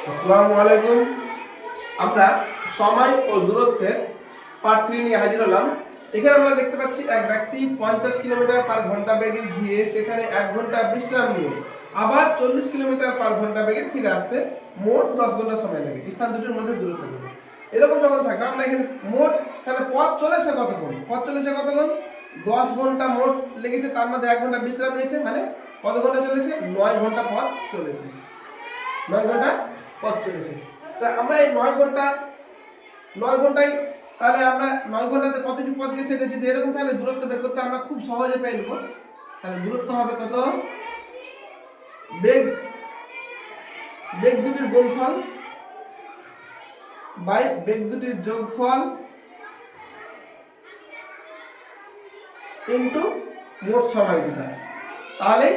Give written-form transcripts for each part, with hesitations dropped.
আসসালামু আলাইকুম। আমরা সময় ও দূরত্বের পার্ট 3 নিয়ে হাজির হলাম। এখানে আমরা দেখতে পাচ্ছি এক ব্যক্তি 50 কিলোমিটার পার ঘন্টা বেগে গিয়ে সেখানে 1 ঘন্টা বিশ্রাম নিয়ে আবার 40 কিলোমিটার পার ঘন্টা বেগে ফিরে আসতে মোট 10 ঘন্টা সময় লাগে। স্থান দুটির মধ্যে দূরত্ব কত? এরকম যখন থাকবে আমরা এখানে মোট তাহলে পথ চলেছে কতক্ষণ? 10 ঘন্টা মোট লেগেছে, তার মধ্যে 1 ঘন্টা বিশ্রাম নিয়েছে, মানে কত ঘন্টা চলেছে? 9 ঘন্টা পথ চলেছে। 9 ঘন্টা পথ চলেছে। তা আমরা এই 9 ঘন্টায় তাহলে আমরা 9 ঘন্টাতে কতটি পথ গেছে এটা যদি এরকম তাহলে দূরত্ব বের করতে আমরা খুব সহজে পেয়ে নেব। তাহলে দূরত্ব হবে কত? বেগ দুটির গুণফল বাই বেগ দুটির যোগফল ইনটু মোট সময় যেটা, তাহলে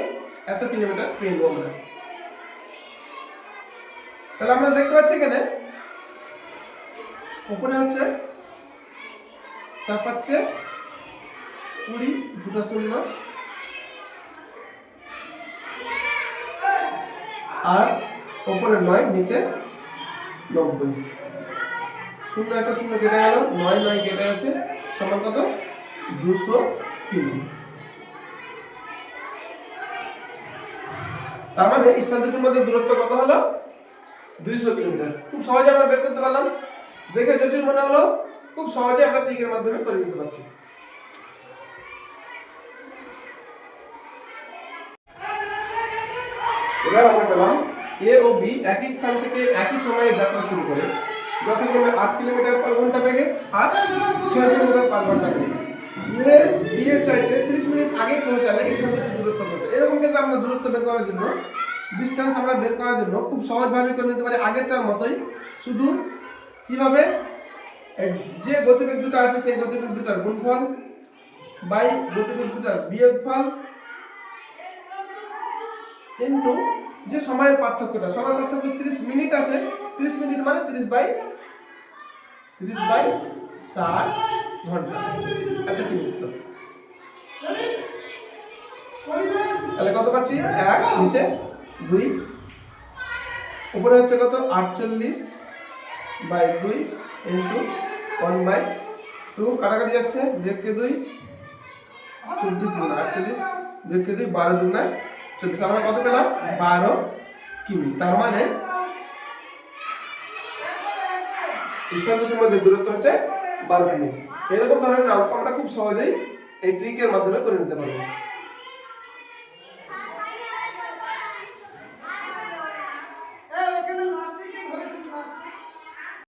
এত কিলোমিটার পেয়ে নেব আমরা। তাহলে আমরা দেখতে পাচ্ছি এখানে উপরে হচ্ছে 4 পাচ্ছে 20, দুটো শূন্য, আর উপরে 9, নিচে 90। শূন্য একটা শূন্য কেটে গেল, 9 কেটে গেছে, সমান কত? 203। তার মানে স্থান দুটির মধ্যে দূরত্ব কত হলো? 200 কিলোমিটার। খুব সহজে আমরা বের করতে পারলাম। দেখে জটিল মনে হলো, খুব সহজে আমরা ট্রিকের মাধ্যমে করে নিতে পারছি। এবার আমরা পেলাম এ ও বি একই স্থান থেকে একই সময়ে যাত্রা শুরু করে যথাক্রমে 8 কিলোমিটার পার ঘন্টা বেগে আর 6 কিলোমিটার পার ঘন্টা বেগে এ বি এর চাইতে 30 মিনিট আগে পৌঁছালে স্থান দুটির দূরত্ব কত? এরকম ক্ষেত্রে আমরা দূরত্ব বের করার জন্য, ডিসটেন্স আমরা বের করার জন্য খুব সহজভাবে করে নিতে পারি আগেরটার মতোই। শুধু কিভাবে? যে গতিবেগ দুটো আছে সেই গতিবেগ দুটার গুণফল বাই গতিবেগ দুটার বিয়োগফল ইনটু যে সময়ের পার্থক্যটা, সময়ের পার্থক্য 30 মিনিট আছে, 30 মিনিট মানে 30 বাই 60 ঘন্টা, এত কি উত্তর। তাহলে কত পাচ্ছি? 1, নিচে 2, উপরে হচ্ছে কত? 48 বাই 2 ইনটু 1/2, কাটাকাটি যাচ্ছে, 2 কে 2 24 দুগুণ 48, 2 কে 2 12 দুগুণ 24, আমরা কত পেলাম? 12 কিমি। তার মানে স্থান দুটির মধ্যে দূরত্ব হচ্ছে 12 কিমি। এরকম ধরনের আমরা খুব সহজেই এই ট্রিকের মাধ্যমে করে নিতে পারবো।